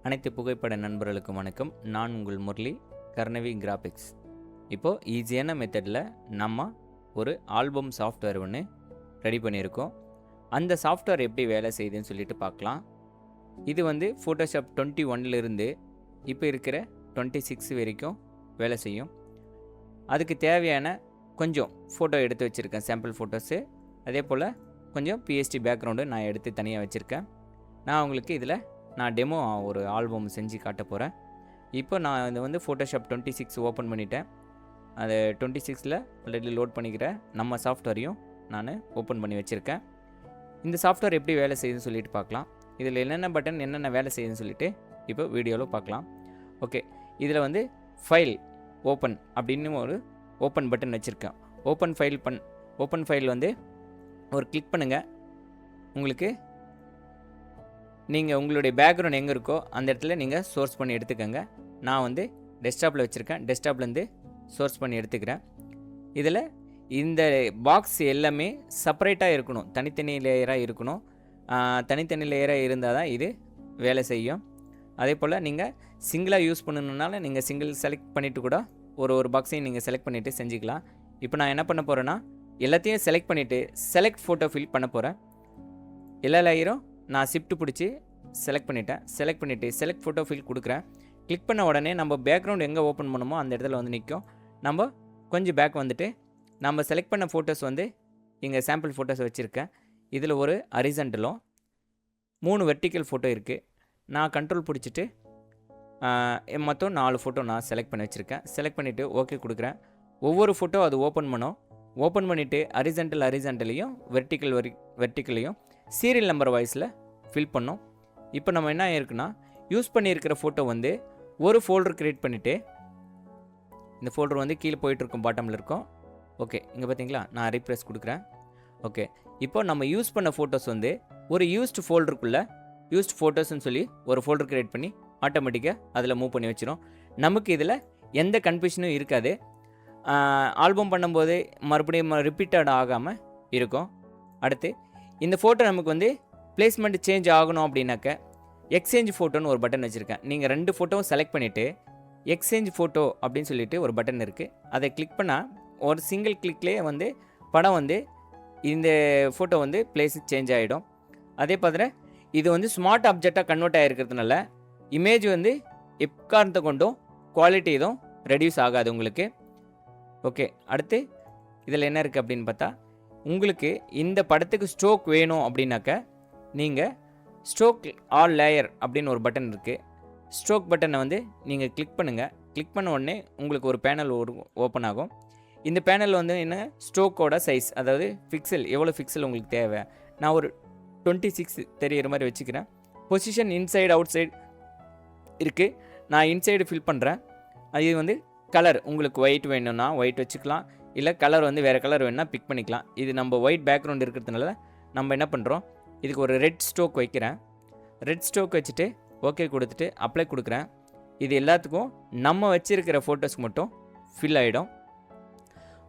அனைத்து புகைப்பட நண்பர்களுக்கும் வணக்கம். நான் உங்கள் முரளி, கர்ணவி கிராபிக்ஸ். இப்போது ஈஸியான மெத்தடில் நம்ம ஒரு ஆல்பம் சாஃப்ட்வேர் ஒன்று ரெடி பண்ணியிருக்கோம். அந்த சாஃப்ட்வேர் எப்படி வேலை செய்யுதுன்னு சொல்லிட்டு பார்க்கலாம். இது வந்து ஃபோட்டோஷாப் 21லிருந்து இப்போ இருக்கிற 26 வரைக்கும் வேலை செய்யும். அதுக்கு தேவையான கொஞ்சம் ஃபோட்டோ எடுத்து வச்சுருக்கேன், சாம்பிள் ஃபோட்டோஸு. அதே போல் கொஞ்சம் பிஎஸ்டி பேக்ரவுண்டு நான் எடுத்து தனியாக வச்சுருக்கேன். நான் உங்களுக்கு இதில் டெமோ ஒரு ஆல்பம் செஞ்சு காட்ட போகிறேன். இப்போ நான் இதை வந்து ஃபோட்டோஷாப் 26 ஓப்பன் பண்ணிட்டேன். அதை 26ல் ஆல்ரெடி லோட் பண்ணிக்கிற நம்ம சாஃப்ட்வேரையும் நான் ஓப்பன் பண்ணி வச்சுருக்கேன். இந்த சாஃப்ட்வேர் எப்படி வேலை செய்யுதுன்னு சொல்லிட்டு பார்க்கலாம். இதில் என்னென்ன பட்டன் என்னென்ன வேலை செய்யுதுன்னு சொல்லிட்டு இப்போ வீடியோவில் பார்க்கலாம். ஓகே, இதில் வந்து ஃபைல் ஓப்பன் அப்படின்னு ஒரு ஓப்பன் பட்டன் வச்சுருக்கேன். ஓப்பன் ஃபைல் வந்து ஒரு கிளிக் பண்ணுங்கள். உங்களுக்கு நீங்கள் உங்களுடைய பேக்ரவுண்ட் எங்கே இருக்கோ அந்த இடத்துல நீங்கள் சோர்ஸ் பண்ணி எடுத்துக்கோங்க. நான் வந்து டெஸ்க்டாப்பில் வச்சுருக்கேன். டெஸ்க்டாப்லேருந்து சோர்ஸ் பண்ணி எடுத்துக்கிறேன். இதில் இந்த பாக்ஸ் எல்லாமே செப்பரேட்டாக இருக்கணும், தனித்தனி லேயராக இருக்கணும். தனித்தனி லேயராக இருந்தால் தான் இது வேலை செய்யும். அதே போல் நீங்கள் சிங்கிளாக யூஸ் பண்ணணுன்னால நீங்கள் சிங்கிள் செலக்ட் பண்ணிவிட்டு கூட ஒரு பாக்ஸையும் நீங்கள் செலக்ட் பண்ணிவிட்டு செஞ்சுக்கலாம். இப்போ நான் என்ன பண்ண போகிறேன்னா, எல்லாத்தையும் செலக்ட் பண்ணிவிட்டு செலக்ட் ஃபோட்டோ ஃபில் பண்ண போகிறேன். எல்லா லேயரும் நான் ஷிஃப்ட் பிடிச்சி செலக்ட் பண்ணிவிட்டேன். செலக்ட் பண்ணிவிட்டு செலக்ட் ஃபோட்டோ ஃபில் கொடுக்குறேன். கிளிக் பண்ண உடனே நம்ம பேக்ரவுண்ட் எங்கே ஓப்பன் பண்ணுமோ அந்த இடத்துல வந்து நிற்கும். நம்ம கொஞ்சம் பேக் வந்துட்டு நம்ம செலக்ட் பண்ண ஃபோட்டோஸ் வந்து இங்கே சாம்பிள் ஃபோட்டோஸ் வச்சுருக்கேன். இதில் ஒரு ஹரிசாண்டலும் 3 வெர்டிக்கல் ஃபோட்டோ இருக்குது. நான் கண்ட்ரோல் பிடிச்சிட்டு மொத்தம் 4 ஃபோட்டோ நான் செலக்ட் பண்ணி வச்சுருக்கேன். செலக்ட் பண்ணிவிட்டு ஓகே கொடுக்குறேன். ஒவ்வொரு ஃபோட்டோ அது ஓப்பன் பண்ணிவிட்டு ஹரிசாண்டலையும் வெர்டிக்கலையும் சீரியல் நம்பர் வாய்ஸில் ஃபில் பண்ணோம். இப்போ நம்ம என்ன ஆயிருக்குன்னா, யூஸ் பண்ணியிருக்கிற ஃபோட்டோ வந்து ஒரு ஃபோல்டர் க்ரியேட் பண்ணிவிட்டு, இந்த ஃபோல்டர் வந்து கீழே போயிட்டுருக்கும், பாட்டமில் இருக்கும். ஓகே, இங்கே பார்த்தீங்களா, நான் ரீப்ரெஸ் கொடுக்குறேன். ஓகே, இப்போ நம்ம யூஸ் பண்ண ஃபோட்டோஸ் வந்து ஒரு யூஸ்டு ஃபோல்டருக்குள்ளே யூஸ்ட் ஃபோட்டோஸ்ன்னு சொல்லி ஒரு ஃபோல்டர் க்ரியேட் பண்ணி ஆட்டோமேட்டிக்காக அதில் மூவ் பண்ணி வச்சிடும். நமக்கு இதில் எந்த கன்ஃபியூஷனும் இருக்காது. ஆல்பம் பண்ணும்போது மறுபடியும் ரிப்பீட்டட் ஆகாமல் இருக்கும். அடுத்து இந்த ஃபோட்டோ நமக்கு வந்து பிளேஸ்மெண்ட் சேஞ்ச் ஆகணும் அப்படின்னாக்க எக்ஸ்சேஞ்ச் ஃபோட்டோன்னு ஒரு பட்டன் வச்சுருக்கேன். நீங்கள் 2 ஃபோட்டோவும் செலக்ட் பண்ணிவிட்டு எக்ஸ்சேஞ்ச் ஃபோட்டோ அப்படின்னு சொல்லிட்டு ஒரு பட்டன் இருக்குது. அதை கிளிக் பண்ணால் ஒரு சிங்கிள் கிளிக்லேயே வந்து படம் வந்து இந்த ஃபோட்டோ வந்து பிளேஸ் சேஞ்ச் ஆகிடும். அதே பார்த்துட்டு இது வந்து ஸ்மார்ட் ஆப்ஜெக்டாக கன்வெர்ட் ஆகிருக்கிறதுனால இமேஜ் வந்து எக்காரணத்தை கொண்டும் குவாலிட்டி எதுவும் ரெடியூஸ் ஆகாது உங்களுக்கு. ஓகே, அடுத்து இதில் என்ன இருக்குது அப்படின்னு பார்த்தா, உங்களுக்கு இந்த படத்துக்கு ஸ்ட்ரோக் வேணும் அப்படின்னாக்க நீங்கள் ஸ்ட்ரோக் ஆல் லேயர் அப்படின்னு ஒரு பட்டன் இருக்குது. ஸ்ட்ரோக் பட்டனை வந்து நீங்கள் கிளிக் பண்ணுங்கள். கிளிக் பண்ண உடனே உங்களுக்கு ஒரு பேனல் ஓப்பன் ஆகும். இந்த பேனல் வந்து என்ன, ஸ்ட்ரோக்கோட சைஸ், அதாவது ஃபிக்சல், எவ்வளோ ஃபிக்சல் உங்களுக்கு தேவை. நான் ஒரு 26 தெரிகிற மாதிரி வச்சுக்கிறேன். பொசிஷன் இன்சைடு அவுட் சைடு இருக்குது. நான் இன்சைடு ஃபில் பண்ணுறேன். அது வந்து கலர் உங்களுக்கு ஒயிட் வேணும்னா ஒயிட் வச்சுக்கலாம், இல்லை கலர் வந்து வேறு கலர் வேணும்னா பிக் பண்ணிக்கலாம். இது நம்ம ஒயிட் பேக்ரவுண்ட் இருக்கிறதுனால நம்ம என்ன பண்ணுறோம், இதுக்கு ஒரு ரெட் ஸ்ட்ரோக் வைக்கிறேன். ரெட் ஸ்ட்ரோக் வச்சுட்டு ஓகே கொடுத்துட்டு அப்ளை கொடுக்குறேன். இது எல்லாத்துக்கும் நம்ம வச்சுருக்கிற ஃபோட்டோஸ்க்கு மட்டும் ஃபில் ஆகிடும்.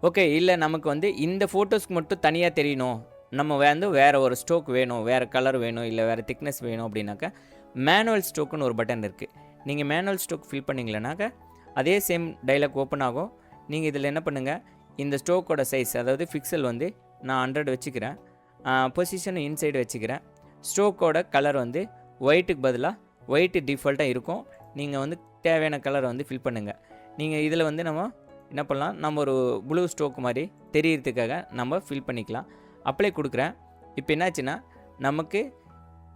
ஓகே, இல்லை நமக்கு வந்து இந்த ஃபோட்டோஸ்க்கு மட்டும் தனியாக தெரியணும், நம்ம வந்து வேறு ஒரு ஸ்ட்ரோக் வேணும், வேறு கலர் வேணும், இல்லை வேறு திக்னஸ் வேணும் அப்படின்னாக்கா மேனுவல் ஸ்ட்ரோக்குன்னு ஒரு பட்டன் இருக்குது. நீங்கள் மேனுவல் ஸ்ட்ரோக் ஃபில் பண்ணிங்களேனாக்கா அதே சேம் டைலாக் ஓப்பன் ஆகும். நீங்கள் இதில் என்ன பண்ணுங்கள், இந்த ஸ்ட்ரோக்கோட சைஸ், அதாவது ஃபிக்சல் வந்து நான் 100 வச்சுக்கிறேன். பொசிஷன் இன்சைடு வச்சுக்கிறேன். ஸ்ட்ரோக்கோட கலர் வந்து ஒயிட்டுக்கு பதிலாக ஒயிட்டு டிஃபால்ட்டாக இருக்கும். நீங்கள் வந்து தேவையான கலரை வந்து ஃபில் பண்ணுங்கள். நீங்கள் இதில் வந்து நம்ம என்ன பண்ணலாம், நம்ம ஒரு ப்ளூ ஸ்ட்ரோக் மாதிரி தெரியறதுக்காக நம்ம ஃபில் பண்ணிக்கலாம். அப்ளை கொடுக்குறேன். இப்போ என்னாச்சுன்னா, நமக்கு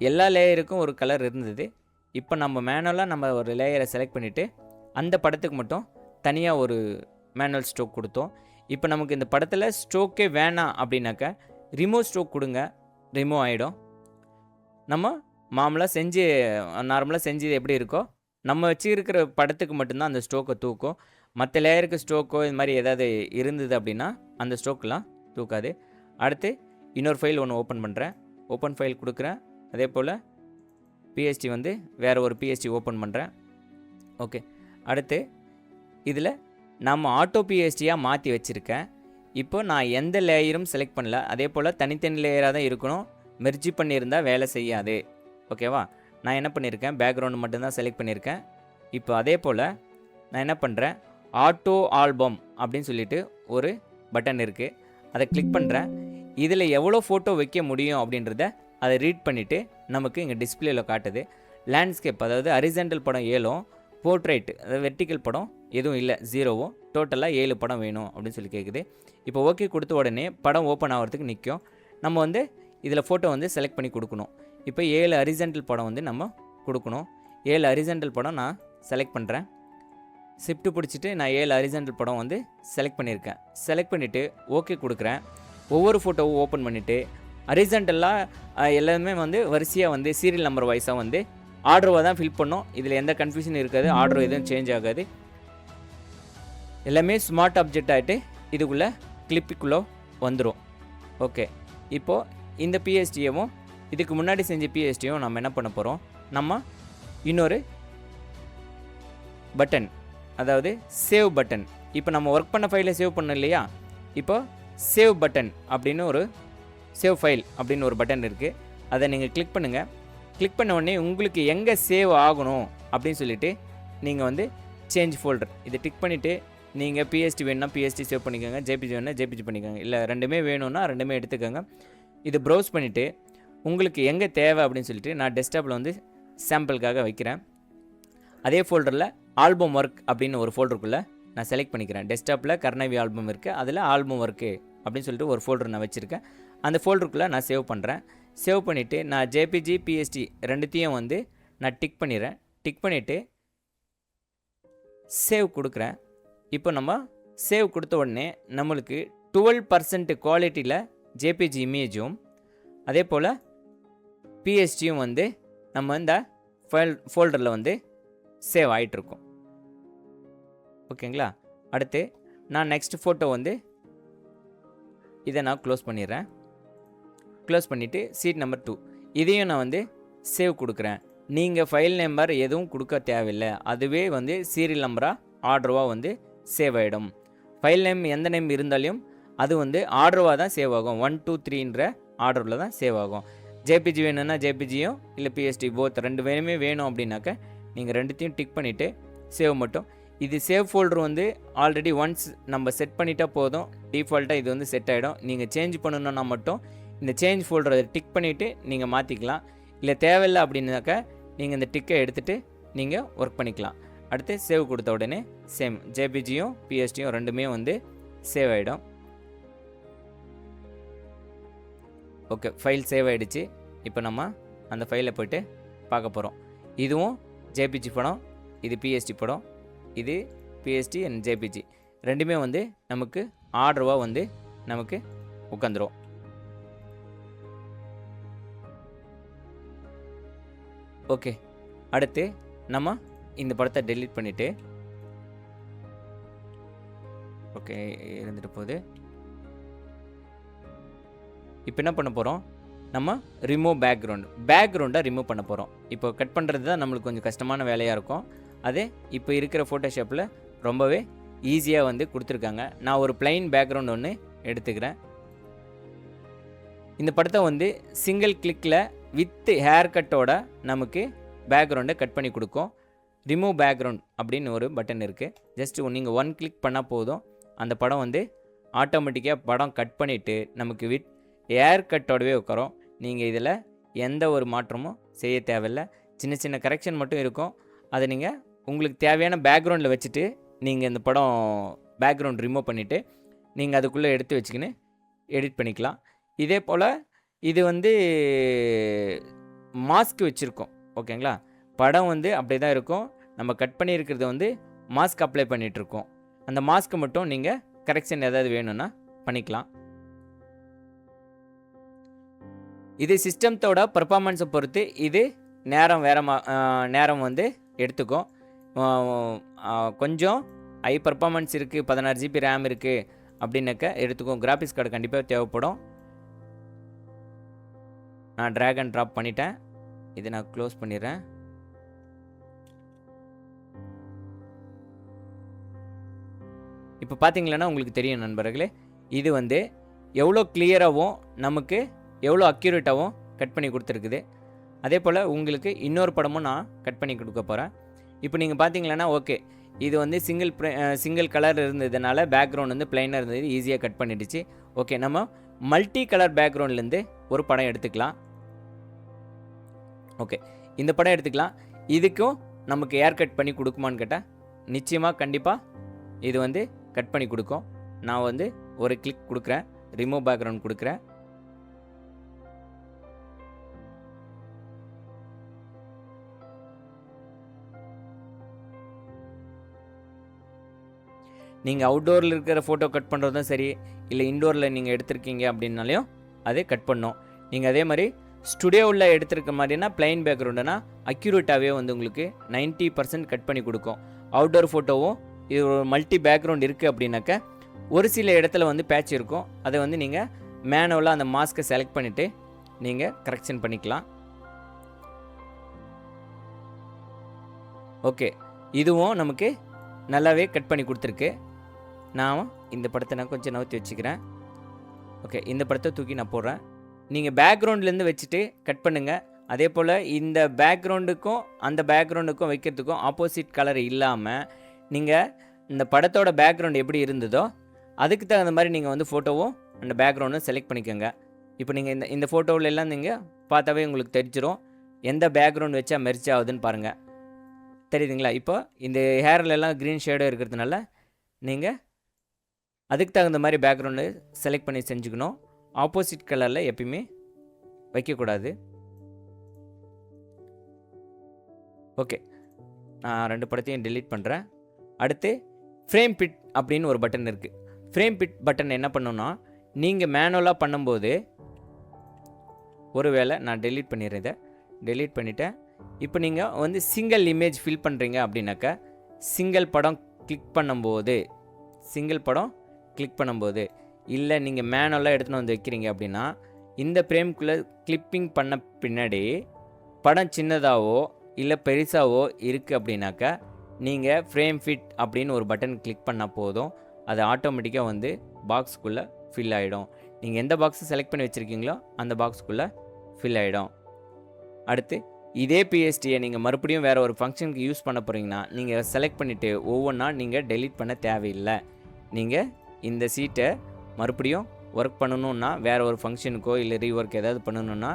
எல்லா லேயருக்கும் ஒரு கலர் இருந்தது. இப்போ நம்ம மேனுவலாக நம்ம ஒரு லேயரை செலக்ட் பண்ணிவிட்டு அந்த படத்துக்கு மட்டும் தனியாக ஒரு மேனுவல் ஸ்ட்ரோக் கொடுத்தோம். இப்போ நமக்கு இந்த படத்தில் ஸ்ட்ரோக்கே வேணாம் அப்படின்னாக்கா ரிமூவ் ஸ்ட்ரோக் கொடுங்க, ரிமூவ் ஆகிடும். நம்ம நார்மலாக செஞ்சு எப்படி இருக்கோ நம்ம வச்சுருக்கிற படத்துக்கு மட்டும்தான் அந்த ஸ்ட்ரோக்கை தூக்கும். மற்ற லேயருக்கு ஸ்ட்ரோக்கோ இது மாதிரி ஏதாவது இருந்தது அப்படின்னா அந்த ஸ்ட்ரோக்கெலாம் தூக்காது. அடுத்து இன்னொரு ஃபைல் ஒன்று ஓப்பன் பண்ணுறேன். ஓப்பன் ஃபைல் கொடுக்குறேன். அதே போல் பிஎஸ்டி வந்து வேறு ஒரு பிஎஸ்டி ஓப்பன் பண்ணுறேன். ஓகே, அடுத்து இதில் நம்ம ஆட்டோ பிஎஸ்டியாக மாற்றி வச்சுருக்கேன். இப்போ நான் எந்த லேயரும் செலக்ட் பண்ணல. அதே போல் தனித்தனி லேயராக தான் இருக்கணும். மெர்ஜி பண்ணியிருந்தால் வேலை செய்யாது. ஓகேவா, நான் என்ன பண்ணியிருக்கேன், பேக்ரவுண்டு மட்டும்தான் செலக்ட் பண்ணியிருக்கேன். இப்போ அதே போல் நான் என்ன பண்ணுறேன், ஆட்டோ ஆல்பம் அப்படின்னு சொல்லிட்டு ஒரு பட்டன் இருக்குது, அதை கிளிக் பண்ணுறேன். இதில் எவ்வளோ ஃபோட்டோ வைக்க முடியும் அப்படின்றத அதை ரீட் பண்ணிவிட்டு நமக்கு இங்கே டிஸ்பிளேயில் காட்டுது. லேண்ட்ஸ்கேப் அதாவது ஹரிசாண்டல் படம் 7, போர்ட்ரைட் அதாவது வெர்டிக்கல் படம் எதுவும் இல்லை 0, டோட்டலாக 7 படம் வேணும் அப்படின்னு சொல்லி கேட்குது. இப்போ ஓகே கொடுத்த உடனே படம் ஓப்பன் ஆகிறதுக்கு நிற்கும். நம்ம வந்து இதில் ஃபோட்டோ வந்து செலக்ட் பண்ணி கொடுக்கணும். இப்போ 7 ஹரிசாண்டல் படம் வந்து நம்ம கொடுக்கணும். 7 ஹரிசாண்டல் படம் நான் செலக்ட் பண்ணுறேன். ஷிஃப்ட் பிடிச்சிட்டு நான் 7 ஹரிசாண்டல் படம் வந்து செலக்ட் பண்ணியிருக்கேன். செலக்ட் பண்ணிவிட்டு ஓகே கொடுக்குறேன். ஒவ்வொரு ஃபோட்டோவும் ஓப்பன் பண்ணிவிட்டு ஹரிசாண்டலாக எல்லாமே வந்து வரிசையாக வந்து சீரியல் நம்பர் வைஸாக வந்து ஆர்டராக தான் ஃபில் பண்ணோம். இதில் எந்த கன்ஃபியூஷன் இருக்காது, ஆர்டர் எதுவும் சேஞ்ச் ஆகாது. எல்லாமே ஸ்மார்ட் ஆப்ஜெக்ட் ஆகிட்டு இதுக்குள்ளே கிளிப்புக்குள்ளே வந்துடும். ஓகே, இப்போது இந்த பிஎஸ்டியும் இதுக்கு முன்னாடி செஞ்ச பிஎஸ்டியும் நம்ம என்ன பண்ண போகிறோம், நம்ம இன்னொரு பட்டன் அதாவது சேவ் பட்டன். இப்போ நம்ம ஒர்க் பண்ண ஃபைலை சேவ் பண்ணோம் இல்லையா, இப்போ சேவ் பட்டன் அப்படின்னு ஒரு சேவ் ஃபைல் அப்படின்னு ஒரு பட்டன் இருக்குது. அதை நீங்கள் கிளிக் பண்ணுங்கள். கிளிக் பண்ண உடனே உங்களுக்கு எங்கே சேவ் ஆகணும் அப்படின்னு சொல்லிவிட்டு நீங்கள் வந்து சேஞ்ச் ஃபோல்டர் இதை டிக் பண்ணிவிட்டு நீங்கள் பிஎஸ்டி வேணும்னா பிஎஸ்டி சேவ் பண்ணிக்கோங்க, ஜேபிஜி வேணும்னா ஜேபிஜி பண்ணிக்கோங்க, இல்லை ரெண்டுமே வேணும்னா ரெண்டுமே எடுத்துக்கோங்க. இது ப்ரௌஸ் பண்ணிவிட்டு உங்களுக்கு எங்கே தேவை அப்படின்னு சொல்லிட்டு நான் டெஸ்க்டாப்பில் வந்து சாம்பிளுக்காக வைக்கிறேன். அதே ஃபோல்டரில் ஆல்பம் ஒர்க் அப்படின்னு ஒரு ஃபோல்டருக்குள்ளே நான் செலக்ட் பண்ணிக்கிறேன். டெஸ்க்டாப்பில் கர்ணவி ஆல்பம் இருக்குது, அதில் ஆல்பம் ஒர்க்கு அப்படின்னு சொல்லிட்டு ஒரு ஃபோல்டர் நான் வச்சுருக்கேன். அந்த ஃபோல்டருக்குள்ளே நான் சேவ் பண்ணுறேன். சேவ் பண்ணிவிட்டு நான் ஜேபிஜி பிஎஸ்டி ரெண்டுத்தையும் வந்து நான் டிக் பண்ணிடுறேன். டிக் பண்ணிவிட்டு சேவ் கொடுக்குறேன். இப்போ நம்ம சேவ் கொடுத்த உடனே நம்மளுக்கு 12% குவாலிட்டியில் ஜேபிஜி இமேஜும் அதே போல் பிஎஸ்டியும் வந்து நம்ம இந்த ஃபோல்டரில் வந்து சேவ் ஆகிட்டுருக்கும். ஓகேங்களா, அடுத்து நான் நெக்ஸ்ட் ஃபோட்டோ வந்து இதை நான் க்ளோஸ் பண்ணிடுறேன். க்ளோஸ் பண்ணிவிட்டு சீட் நம்பர் 2 இதையும் நான் வந்து சேவ் கொடுக்குறேன். நீங்கள் ஃபைல் நம்பர் எதுவும் கொடுக்க தேவையில்லை, அதுவே வந்து சீரியல் நம்பராக ஆர்டராக வந்து சேவ் ஆகிடும். ஃபைல் நேம் எந்த நேம் இருந்தாலும் அது வந்து ஆர்டராக தான் சேவ் ஆகும். 1 2 3ன்ற ஆர்டரில் தான் சேவ் ஆகும். ஜேபிஜி வேணும்னா ஜேபிஜியும் இல்லை பிஎஸ்டி போத் ரெண்டு வேணும் அப்படின்னாக்க நீங்கள் ரெண்டுத்தையும் டிக் பண்ணிவிட்டு சேவ் மட்டும். இது சேவ் ஃபோல்டர் வந்து ஆல்ரெடி ஒன்ஸ் நம்ம செட் பண்ணிட்டா போதும், டிஃபால்ட்டாக இது வந்து செட் ஆகிடும். நீங்கள் சேஞ்ச் பண்ணணுன்னா மட்டும் இந்த சேஞ்ச் ஃபோல்டரை டிக் பண்ணிவிட்டு நீங்கள் மாற்றிக்கலாம். இல்லை தேவையில்லை அப்படின்னாக்கா நீங்கள் இந்த டிக்கை எடுத்துகிட்டு நீங்கள் ஒர்க் பண்ணிக்கலாம். அடுத்து சேவ் கொடுத்த உடனே சேம் ஜேபிஜியும் பிஎஸ்டியும் ரெண்டுமே வந்து சேவ் ஆகிடும். ஓகே, ஃபைல் சேவ் ஆகிடுச்சு. இப்போ நம்ம அந்த ஃபைலை போய்ட்டு பார்க்க போகிறோம். இதுவும் ஜேபிஜி படம், இது பிஎஸ்டி படம், இது பிஎஸ்டி அண்ட் ஜேபிஜி ரெண்டுமே வந்து நமக்கு ஆர்டராக வந்து நமக்கு உட்காந்துரும். ஓகே, அடுத்து நம்ம இந்த படத்தை டெலீட் பண்ணிவிட்டு ஓகே இருந்துட்டு போகுது. இப்போ என்ன பண்ண போகிறோம், நம்ம ரிமூவ் பேக்ரவுண்டை ரிமூவ் பண்ண போகிறோம். இப்போ கட் பண்ணுறது தான் நம்மளுக்கு கொஞ்சம் கஷ்டமான வேலையாக இருக்கும். அது இப்போ இருக்கிற ஃபோட்டோஷாப்பில் ரொம்பவே ஈஸியாக வந்து கொடுத்துருக்காங்க. நான் ஒரு பிளைன் பேக்ரவுண்ட் ஒன்று எடுத்துக்கிறேன். இந்த படத்தை வந்து சிங்கிள் கிளிக்கில் வித் ஹேர் கட்டோட நமக்கு பேக்ரவுண்டை கட் பண்ணி கொடுக்கும். ரிமூவ் பேக்ரவுண்ட் அப்படின்னு ஒரு பட்டன் இருக்குது. ஜஸ்ட் நீங்கள் 1 கிளிக் பண்ணால் போதும், அந்த படம் வந்து ஆட்டோமேட்டிக்காக படம் கட் பண்ணிவிட்டு நமக்கு வித் ஹேர் கட்டோடவே உட்காரும். நீங்கள் இதில் எந்த ஒரு மாற்றமும் செய்ய தேவையில்லை. சின்ன சின்ன கரெக்ஷன் மட்டும் இருக்கும். அதை நீங்கள் உங்களுக்கு தேவையான பேக்ரவுண்டில் வச்சுட்டு நீங்கள் இந்த படம் பேக்ரவுண்ட் ரிமூவ் பண்ணிவிட்டு நீங்கள் அதுக்குள்ளே எடுத்து வச்சுக்கின்னு எடிட் பண்ணிக்கலாம். இதே போல் இது வந்து மாஸ்க் வச்சுருக்கோம். ஓகேங்களா, படம் வந்து அப்படி தான் இருக்கும். நம்ம கட் பண்ணியிருக்கிறது வந்து மாஸ்க் அப்ளை பண்ணிகிட்ருக்கோம். அந்த மாஸ்க்கு மட்டும் நீங்கள் கரெக்ஷன் ஏதாவது வேணும்னா பண்ணிக்கலாம். இது சிஸ்டத்தோட பர்ஃபார்மன்ஸை பொறுத்து இது நேரம் வந்து எடுத்துக்கும். கொஞ்சம் ஹை பர்ஃபார்மன்ஸ் இருக்குது, 16 GB ரேம் இருக்குது அப்படின்னாக்க எடுத்துக்கும். கிராஃபிக்ஸ் கார்டு கண்டிப்பாக தேவைப்படும். நான் ட்ராக் அண்ட் ட்ராப் பண்ணிட்டேன். இதை நான் க்ளோஸ் பண்ணிடுறேன். இப்போ பார்த்தீங்களன்னா உங்களுக்கு தெரியும் நண்பர்களே, இது வந்து எவ்வளோ கிளியராகவும் நமக்கு எவ்வளோ அக்யூரேட்டாகவும் கட் பண்ணி கொடுத்துருக்குது. அதே போல் உங்களுக்கு இன்னொரு படமும் நான் கட் பண்ணி கொடுக்க போகிறேன். இப்போ நீங்கள் பார்த்தீங்களன்னா ஓகே, இது வந்து சிங்கிள் கலர் இருந்ததுனால பேக்ரவுண்ட் வந்து பிளைனாக இருந்தது, ஈஸியாக கட் பண்ணிடுச்சு. ஓகே, நம்ம மல்டி கலர் பேக்ரவுண்ட்லேருந்து ஒரு படம் எடுத்துக்கலாம். ஓகே, இந்த படம் எடுத்துக்கலாம். இதுக்கும் நமக்கு ஏர் கட் பண்ணி கொடுக்குமான்னு கேட்டால் நிச்சயமாக கண்டிப்பாக இது வந்து கட் பண்ணி கொடுக்கும். நான் வந்து ஒரு கிளிக் கொடுக்குறேன், ரிமூவ் பேக்ரவுண்ட் கொடுக்குறேன். நீங்கள் அவுட்டோரில் இருக்கிற ஃபோட்டோ கட் பண்ணுறதும் சரி, இல்லை இன்டோரில் நீங்கள் எடுத்திருக்கீங்க அப்படின்னாலையும் அதே கட் பண்ணோம். நீங்கள் அதே மாதிரி ஸ்டுடியோவில் எடுத்திருக்க மாதிரினா பிளைன் பேக்ரவுண்டுனா அக்யூரேட்டாகவே வந்து உங்களுக்கு 90% கட் பண்ணி கொடுக்கும். அவுட்டோர் ஃபோட்டோவும் இது ஒரு மல்டி பேக்ரவுண்ட் இருக்குது அப்படின்னாக்க ஒரு சில இடத்துல வந்து பேட்ச் இருக்கும். அதை வந்து நீங்கள் மேனுவலாக அந்த மாஸ்க்கை செலக்ட் பண்ணிவிட்டு நீங்கள் கரெக்ஷன் பண்ணிக்கலாம். ஓகே, இதுவும் நமக்கு நல்லாவே கட் பண்ணி கொடுத்துருக்கு. நான் இந்த படத்தை நான் கொஞ்சம் நவுத்தி வச்சுக்கிறேன். ஓகே, இந்த படத்தை தூக்கி நான் போடுறேன். நீங்கள் பேக்ரவுண்ட்லேருந்து வச்சுட்டு கட் பண்ணுங்கள். அதே போல் இந்த பேக்ரவுண்டுக்கும் அந்த பேக்ரவுண்டுக்கும் வைக்கிறதுக்கும் ஆப்போசிட் கலர் இல்லாமல் நீங்கள் இந்த படத்தோட பேக்ரவுண்ட் எப்படி இருந்ததோ அதுக்கு தகுந்த மாதிரி நீங்கள் வந்து ஃபோட்டோவும் அந்த பேக்ரவுண்டும் செலக்ட் பண்ணிக்கோங்க. இப்போ நீங்கள் இந்த ஃபோட்டோவில் எல்லாம் நீங்கள் பார்த்தாவே உங்களுக்கு தெரிஞ்சிடும் எந்த பேக்ரவுண்ட் வச்சா மெர்ஜ் ஆகுதுன்னு பாருங்கள். தெரியுதுங்களா? இப்போ இந்த ஹேர்லெல்லாம் க்ரீன் ஷேடோ இருக்கிறதுனால நீங்கள் அதுக்கு தகுந்த மாதிரி பேக்ரவுண்டு செலக்ட் பண்ணி செஞ்சுக்கணும். ஆப்போசிட் கலரில் எப்பயுமே வைக்கக்கூடாது. ஓகே, நான் 2 படத்தையும் டெலீட் பண்ணுறேன். அடுத்து ஃப்ரேம் பிட் அப்படின்னு ஒரு பட்டன் இருக்குது. ஃப்ரேம் பிட் பட்டன் என்ன பண்ணணும்னா, நீங்கள் மேனுவலாக பண்ணும்போது ஒருவேளை நான் டெலீட் பண்ணிடுறேன், இதை டெலீட் பண்ணிவிட்டேன். இப்போ நீங்கள் வந்து சிங்கிள் இமேஜ் ஃபில் பண்ணுறீங்க அப்படின்னாக்கா சிங்கிள் படம் கிளிக் பண்ணும்போது இல்லை நீங்கள் மேனுவலாக எடுத்துன்னு வந்து வைக்கிறீங்க அப்படின்னா இந்த ஃப்ரேம்குள்ளே கிளிப்பிங் பண்ண பின்னாடி படம் சின்னதாகவோ இல்லை பெருசாகவோ இருக்குது அப்படின்னாக்கா நீங்கள் ஃப்ரேம் ஃபிட் அப்படின்னு ஒரு பட்டன் கிளிக் பண்ணால் போதும், அது ஆட்டோமேட்டிக்காக வந்து பாக்ஸுக்குள்ளே ஃபில் ஆகிடும். நீங்கள் எந்த பாக்ஸை செலக்ட் பண்ணி வச்சுருக்கீங்களோ அந்த பாக்ஸுக்குள்ளே ஃபில் ஆகிடும். அடுத்து இதே பிஎஸ்டியை நீங்கள் மறுபடியும் வேறு ஒரு ஃபங்க்ஷனுக்கு யூஸ் பண்ண போகிறீங்கன்னா நீங்கள் செலக்ட் பண்ணிவிட்டு ஒவ்வொன்றா நீங்கள் டெலீட் பண்ண தேவையில்லை. நீங்கள் இந்த சீட்டை மறுபடியும் ஒர்க் பண்ணணுன்னா வேறு ஒரு ஃபங்க்ஷனுக்கோ இல்லை ரீஒர்க் ஏதாவது பண்ணணுன்னா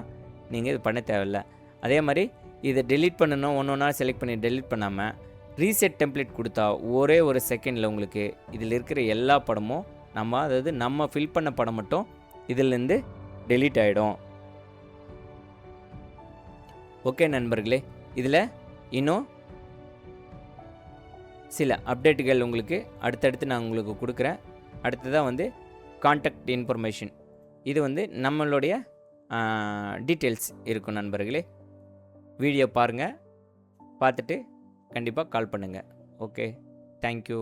நீங்கள் இது பண்ண தேவையில்லை. அதே மாதிரி இதை டெலீட் பண்ணணும், ஒன்றா செலக்ட் பண்ணி டெலீட் பண்ணாமல் ரீசெட் டெம்ப்ளேட் கொடுத்தா ஒரே ஒரு செகண்டில் உங்களுக்கு இதில் இருக்கிற எல்லா படமும் நம்ம ஃபில் பண்ண படம் மட்டும் இதிலேருந்து டெலீட் ஆகிடும். ஓகே நண்பர்களே, இதில் இன்னும் சில அப்டேட்டுகள் உங்களுக்கு அடுத்தடுத்து நான் உங்களுக்கு கொடுக்குறேன். அடுத்ததாக வந்து கான்டாக்ட் இன்ஃபர்மேஷன், இது வந்து நம்மளுடைய டீட்டெயில்ஸ் இருக்கும் நண்பர்களே. வீடியோ பாருங்கள், பார்த்துட்டு கண்டிப்பாக கால் பண்ணுங்கள். Okay, thank you.